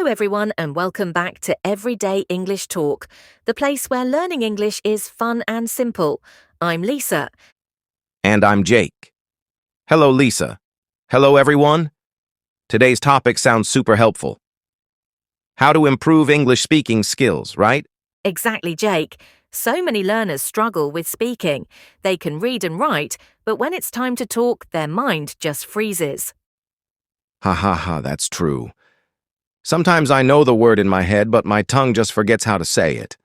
Hello everyone and welcome back to Everyday English Talk, the place where learning English is fun and simple. I'm Lisa. And I'm Jake. Hello, Lisa. Hello, everyone. Today's topic sounds super helpful. How to improve English speaking skills, right? Exactly, Jake. So many learners struggle with speaking. They can read and write, but when it's time to talk, their mind just freezes. Ha ha ha, that's true. Sometimes I know the word in my head, but my tongue just forgets how to say it.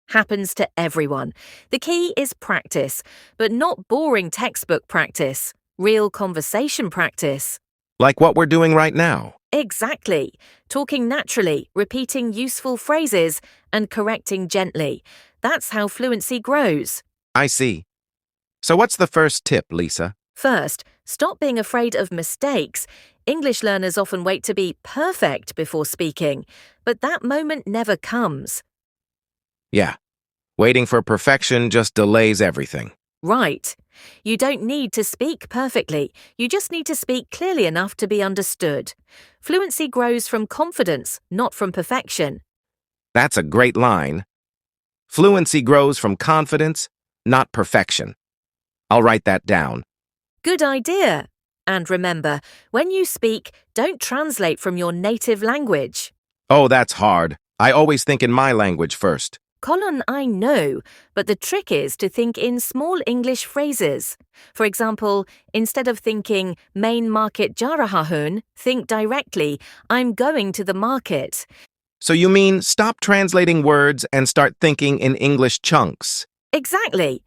Happens to everyone. The key is practice, but not boring textbook practice. Real conversation practice. Like what we're doing right now. Exactly. Talking naturally, repeating useful phrases, and correcting gently. That's how fluency grows. I see. So what's the first tip, Lisa? First, stop being afraid of mistakes. English learners often wait to be perfect before speaking, but that moment never comes. Yeah. Waiting for perfection just delays everything. Right. You don't need to speak perfectly. You just need to speak clearly enough to be understood. Fluency grows from confidence, not from perfection. That's a great line. Fluency grows from confidence, not perfection. I'll write that down. Good idea. And remember, when you speak, don't translate from your native language. Oh, that's hard. I always think in my language first. Colin, I know, but the trick is to think in small English phrases. For example, instead of thinking, main market jarahahun, think directly, I'm going to the market. So you mean stop translating words and start thinking in English chunks? Exactly.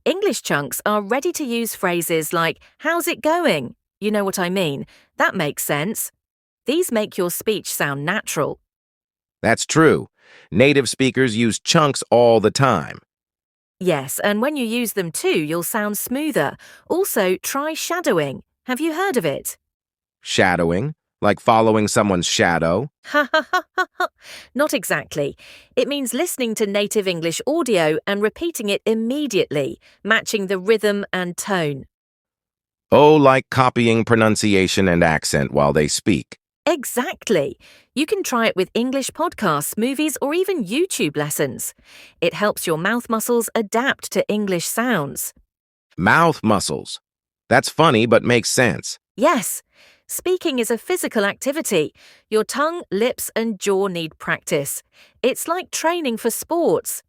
English chunks are ready-to-use phrases like, how's it going? You know what I mean. That makes sense. These make your speech sound natural. That's true. Native speakers use chunks all the time. Yes, and when you use them too, you'll sound smoother. Also, try shadowing. Have you heard of it? Shadowing, like following someone's shadow. Ha ha ha ha ha. Not exactly. It means listening to native English audio and repeating it immediately, matching the rhythm and tone. Oh, like copying pronunciation and accent while they speak. Exactly. You can try it with English podcasts, movies, or even YouTube lessons. It helps your mouth muscles adapt to English sounds. Mouth muscles. That's funny, but makes sense. Yes. Speaking is a physical activity. Your tongue, lips, and jaw need practice. It's like training for sports.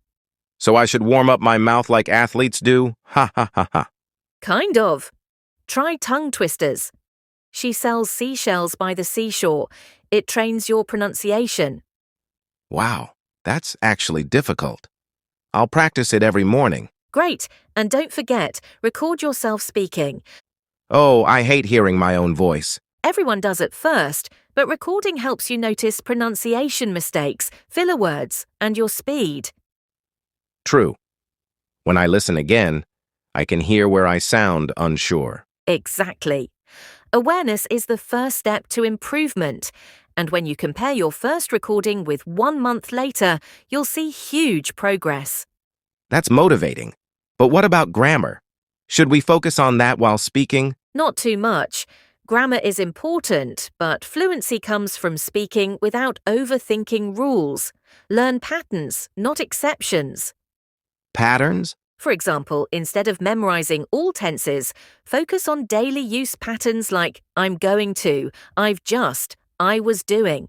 So I should warm up my mouth like athletes do? Ha ha ha ha. Kind of. Try tongue twisters. She sells seashells by the seashore. It trains your pronunciation. Wow, that's actually difficult. I'll practice it every morning. Great. And don't forget, record yourself speaking. Oh, I hate hearing my own voice. Everyone does at first, but recording helps you notice pronunciation mistakes, filler words, and your speed. True. When I listen again, I can hear where I sound unsure. Exactly. Awareness is the first step to improvement. And when you compare your first recording with 1 month later, you'll see huge progress. That's motivating. But what about grammar? Should we focus on that while speaking? Not too much. Grammar is important, but fluency comes from speaking without overthinking rules. Learn patterns, not exceptions. Patterns? For example, instead of memorizing all tenses, focus on daily use patterns like I'm going to, I've just, I was doing.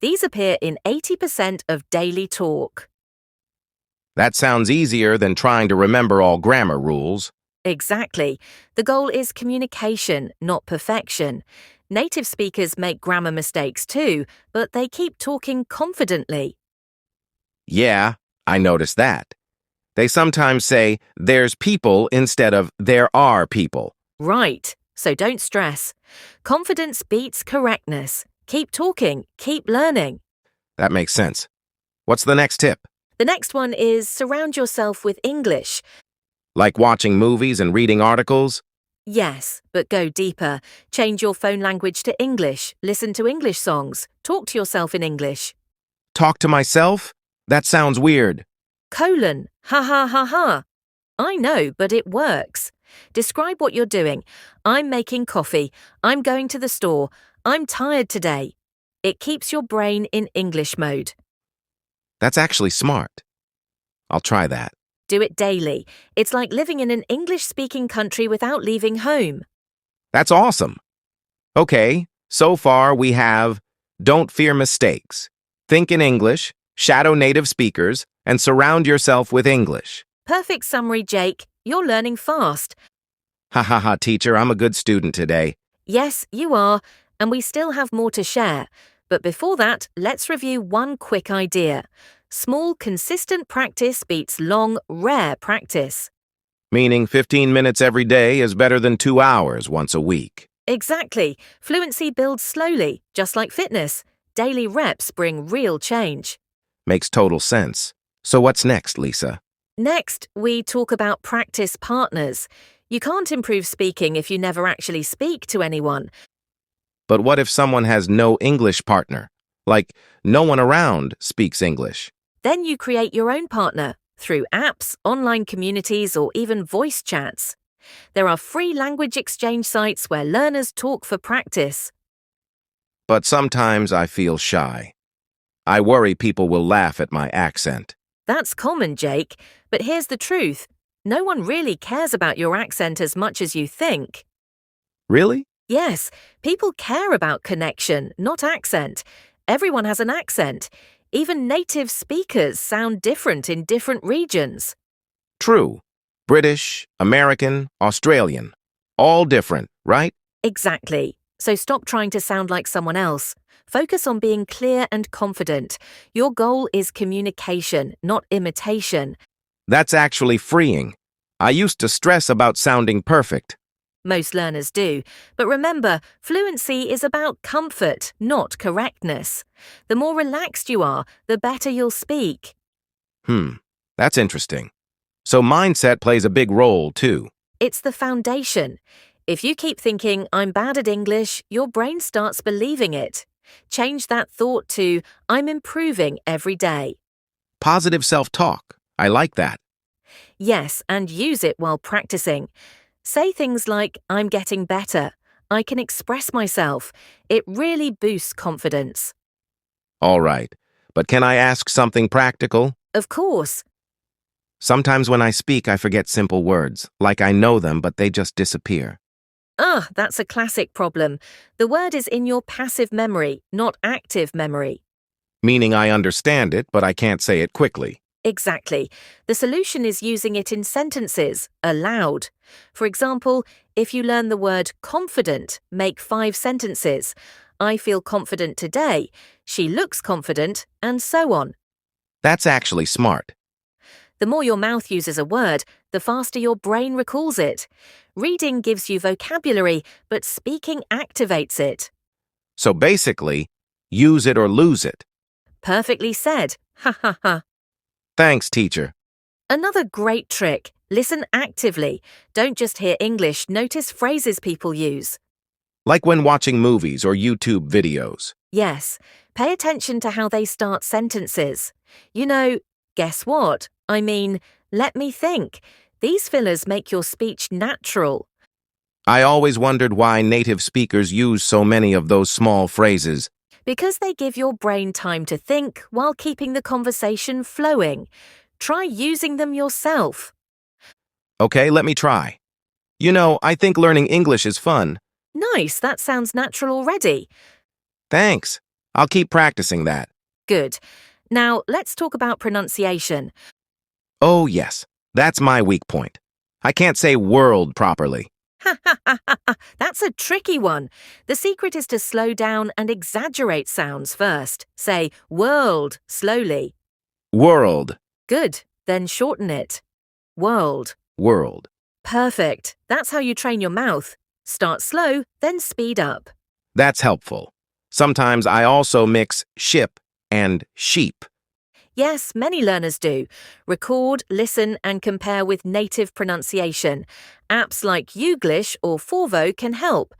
These appear in 80% of daily talk. That sounds easier than trying to remember all grammar rules. Exactly. The goal is communication, not perfection. Native speakers make grammar mistakes too, but they keep talking confidently. Yeah, I noticed that. They sometimes say, there's people instead of there are people. Right. So don't stress. Confidence beats correctness. Keep talking. Keep learning. That makes sense. What's the next tip? The next one is surround yourself with English. Like watching movies and reading articles? Yes, but go deeper. Change your phone language to English. Listen to English songs. Talk to yourself in English. Talk to myself? That sounds weird. Colon. Ha ha ha ha. I know, but it works. Describe what you're doing. I'm making coffee. I'm going to the store. I'm tired today. It keeps your brain in English mode. That's actually smart. I'll try that. Do it daily. It's like living in an English-speaking country without leaving home. That's awesome. Okay, so far we have don't fear mistakes, think in English, shadow native speakers, and surround yourself with English. Perfect summary, Jake. You're learning fast. Ha ha ha, teacher, I'm a good student today. Yes, you are, and we still have more to share. But before that, let's review one quick idea. Small, consistent practice beats long, rare practice. Meaning 15 minutes every day is better than 2 hours once a week. Exactly. Fluency builds slowly, just like fitness. Daily reps bring real change. Makes total sense. So what's next, Lisa? Next, we talk about practice partners. You can't improve speaking if you never actually speak to anyone. But what if someone has no English partner? Like, no one around speaks English. Then you create your own partner through apps, online communities, or even voice chats. There are free language exchange sites where learners talk for practice. But sometimes I feel shy. I worry people will laugh at my accent. That's common, Jake. But here's the truth. No one really cares about your accent as much as you think. Really? Yes, people care about connection, not accent. Everyone has an accent. Even native speakers sound different in different regions. True. British, American, Australian. All different, right? Exactly. So stop trying to sound like someone else. Focus on being clear and confident. Your goal is communication, not imitation. That's actually freeing. I used to stress about sounding perfect. Most learners do. But remember, fluency is about comfort, not correctness. The more relaxed you are, the better you'll speak. That's interesting. So mindset plays a big role, too. It's the foundation. If you keep thinking, I'm bad at English, your brain starts believing it. Change that thought to, I'm improving every day. Positive self-talk. I like that. Yes, and use it while practicing. Say things like, I'm getting better. I can express myself. It really boosts confidence. All right. But can I ask something practical? Of course. Sometimes when I speak, I forget simple words, like I know them, but they just disappear. That's a classic problem. The word is in your passive memory, not active memory. Meaning I understand it, but I can't say it quickly. Exactly. The solution is using it in sentences, aloud. For example, if you learn the word confident, make 5 sentences. I feel confident today. She looks confident, and so on. That's actually smart. The more your mouth uses a word, the faster your brain recalls it. Reading gives you vocabulary, but speaking activates it. So basically, use it or lose it. Perfectly said. Ha ha ha. Thanks, teacher. Another great trick. Listen actively. Don't just hear English, notice phrases people use. Like when watching movies or YouTube videos. Yes, pay attention to how they start sentences. You know, guess what? I mean, let me think. These fillers make your speech natural. I always wondered why native speakers use so many of those small phrases. Because they give your brain time to think while keeping the conversation flowing. Try using them yourself. Okay, let me try. You know, I think learning English is fun. Nice, that sounds natural already. Thanks. I'll keep practicing that. Good. Now, let's talk about pronunciation. Oh, yes. That's my weak point. I can't say world properly. Ha ha ha ha ha. That's a tricky one. The secret is to slow down and exaggerate sounds first. Say world slowly. World. Good. Then shorten it. World. World. Perfect. That's how you train your mouth. Start slow, then speed up. That's helpful. Sometimes I also mix ship and sheep. Yes, many learners do. Record, listen, and compare with native pronunciation. Apps like Youglish or Forvo can help.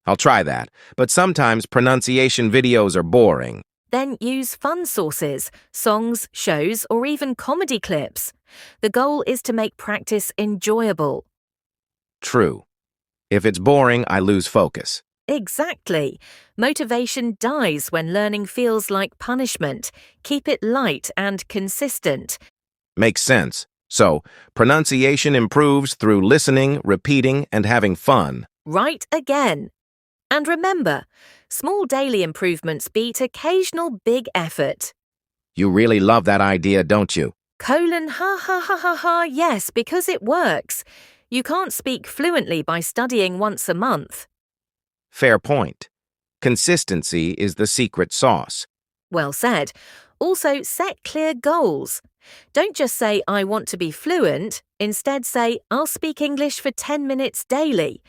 I'll try that, but sometimes pronunciation videos are boring. Then use fun sources, songs, shows, or even comedy clips. The goal is to make practice enjoyable. True. If it's boring, I lose focus. Exactly. Motivation dies when learning feels like punishment. Keep it light and consistent. Makes sense. So, pronunciation improves through listening, repeating, and having fun. Right again. And remember, small daily improvements beat occasional big effort. You really love that idea, don't you? Ha ha ha ha ha, yes, because it works. You can't speak fluently by studying once a month. Fair point. Consistency is the secret sauce. Well said. Also, set clear goals. Don't just say, I want to be fluent. Instead, say, I'll speak English for 10 minutes daily.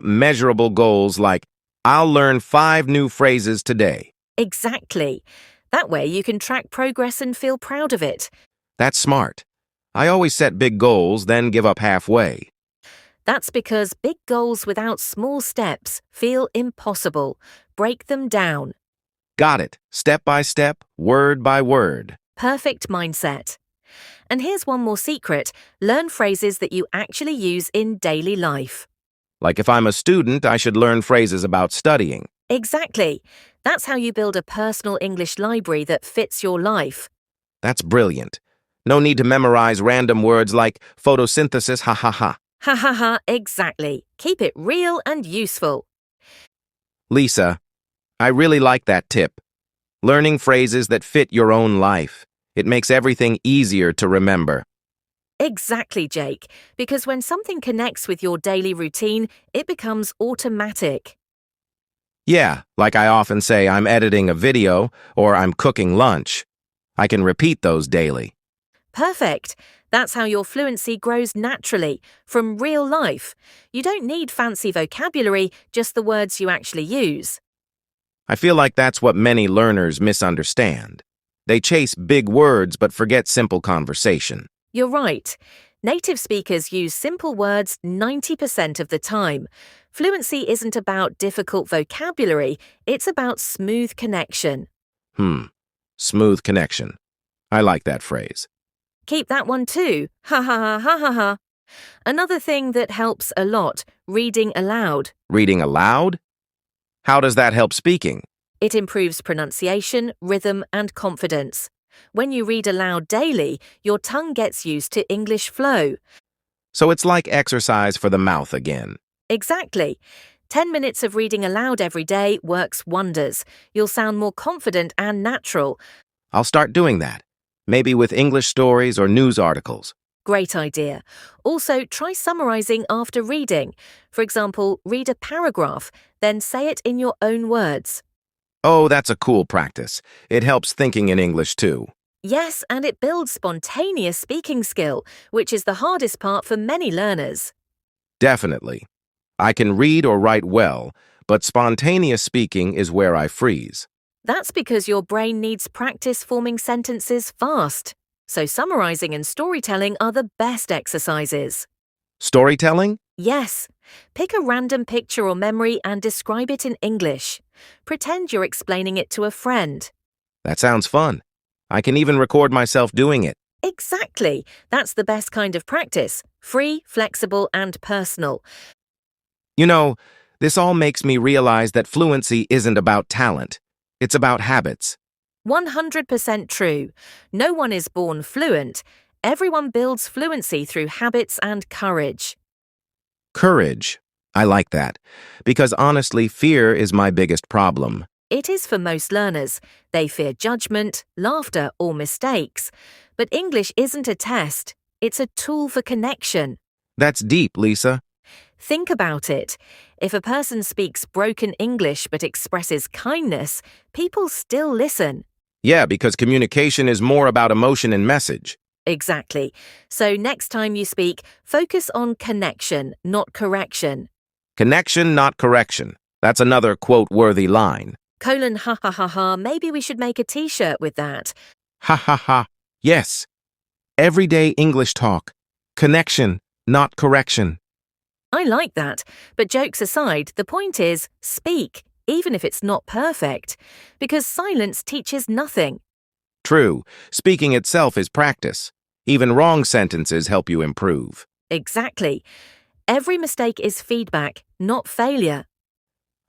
Measurable goals like, I'll learn 5 new phrases today. Exactly. That way you can track progress and feel proud of it. That's smart. I always set big goals, then give up halfway. That's because big goals without small steps feel impossible. Break them down. Got it. Step by step, word by word. Perfect mindset. And here's one more secret. Learn phrases that you actually use in daily life. Like if I'm a student, I should learn phrases about studying. Exactly. That's how you build a personal English library that fits your life. That's brilliant. No need to memorize random words like photosynthesis, ha ha ha. Ha ha ha, exactly. Keep it real and useful. Lisa, I really like that tip. Learning phrases that fit your own life. It makes everything easier to remember. Exactly, Jake. Because when something connects with your daily routine, it becomes automatic. Yeah, like I often say, I'm editing a video or I'm cooking lunch. I can repeat those daily. Perfect. That's how your fluency grows naturally, from real life. You don't need fancy vocabulary, just the words you actually use. I feel like that's what many learners misunderstand. They chase big words but forget simple conversation. You're right. Native speakers use simple words 90% of the time. Fluency isn't about difficult vocabulary, it's about smooth connection. Smooth connection. I like that phrase. Keep that one too. Ha ha ha ha ha ha. Another thing that helps a lot, reading aloud. Reading aloud? How does that help speaking? It improves pronunciation, rhythm, and confidence. When you read aloud daily, your tongue gets used to English flow. So it's like exercise for the mouth again. Exactly. 10 minutes of reading aloud every day works wonders. You'll sound more confident and natural. I'll start doing that. Maybe with English stories or news articles. Great idea. Also, try summarizing after reading. For example, read a paragraph, then say it in your own words. Oh, that's a cool practice. It helps thinking in English too. Yes, and it builds spontaneous speaking skill, which is the hardest part for many learners. Definitely. I can read or write well, but spontaneous speaking is where I freeze. That's because your brain needs practice forming sentences fast. So summarizing and storytelling are the best exercises. Storytelling? Yes. Pick a random picture or memory and describe it in English. Pretend you're explaining it to a friend. That sounds fun. I can even record myself doing it. Exactly. That's the best kind of practice. Free, flexible, and personal. You know, this all makes me realize that fluency isn't about talent. It's about habits. 100% true. No one is born fluent. Everyone builds fluency through habits and courage. Courage. I like that. Because honestly, fear is my biggest problem. It is for most learners. They fear judgment, laughter, or mistakes. But English isn't a test. It's a tool for connection. That's deep, Lisa. Think about it. If a person speaks broken English but expresses kindness, people still listen. Yeah, because communication is more about emotion and message. Exactly. So next time you speak, focus on connection, not correction. Connection, not correction. That's another quote-worthy line. Ha ha ha ha, maybe we should make a t-shirt with that. Ha ha ha. Yes. Everyday English talk. Connection, not correction. I like that. But jokes aside, the point is, speak, even if it's not perfect. Because silence teaches nothing. True. Speaking itself is practice. Even wrong sentences help you improve. Exactly. Every mistake is feedback, not failure.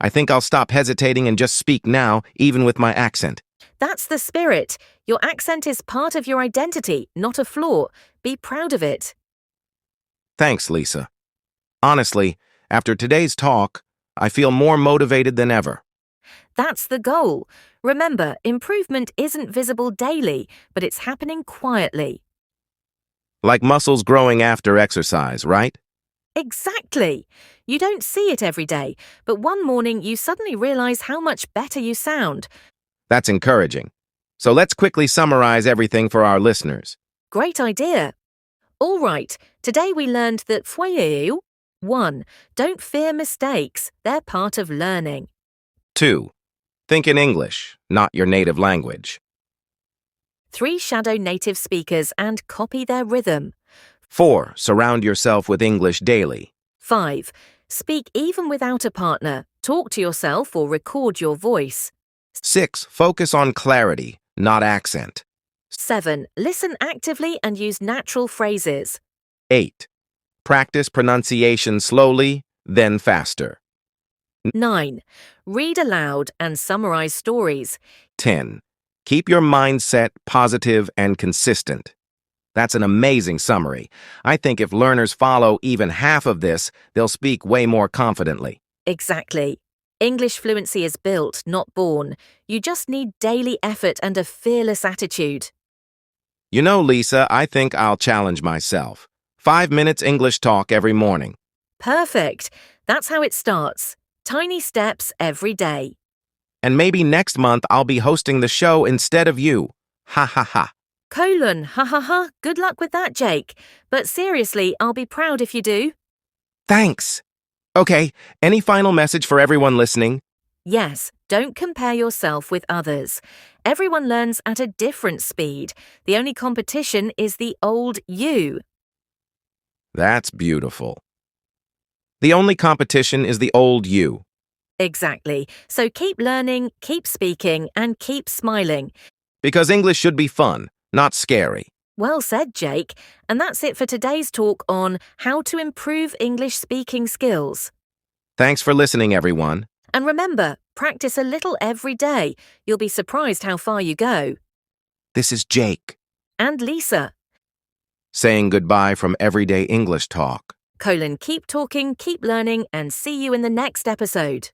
I think I'll stop hesitating and just speak now, even with my accent. That's the spirit. Your accent is part of your identity, not a flaw. Be proud of it. Thanks, Lisa. Honestly, after today's talk, I feel more motivated than ever. That's the goal. Remember, improvement isn't visible daily, but it's happening quietly. Like muscles growing after exercise, right? Exactly. You don't see it every day, but one morning you suddenly realize how much better you sound. That's encouraging. So let's quickly summarize everything for our listeners. Great idea. All right, today we learned that 1. Don't fear mistakes. They're part of learning. 2. Think in English, not your native language. 3. Shadow native speakers and copy their rhythm. 4. Surround yourself with English daily. 5. Speak even without a partner. Talk to yourself or record your voice. 6. Focus on clarity, not accent. 7. Listen actively and use natural phrases. 8. Practice pronunciation slowly, then faster. 9. Read aloud and summarize stories. 10. Keep your mindset positive and consistent. That's an amazing summary. I think if learners follow even half of this, they'll speak way more confidently. Exactly. English fluency is built, not born. You just need daily effort and a fearless attitude. You know, Lisa, I think I'll challenge myself. 5 minutes English talk every morning. Perfect. That's how it starts. Tiny steps every day. And maybe next month I'll be hosting the show instead of you. Ha ha ha. Ha ha ha. Good luck with that, Jake. But seriously, I'll be proud if you do. Thanks. Okay, any final message for everyone listening? Yes, don't compare yourself with others. Everyone learns at a different speed. The only competition is the old you. That's beautiful. The only competition is the old you. Exactly. So keep learning, keep speaking, and keep smiling. Because English should be fun, not scary. Well said, Jake. And that's it for today's talk on how to improve English speaking skills. Thanks for listening, everyone. And remember, practice a little every day. You'll be surprised how far you go. This is Jake, And Lisa. saying goodbye from Everyday English Talk. Keep talking, keep learning, and see you in the next episode.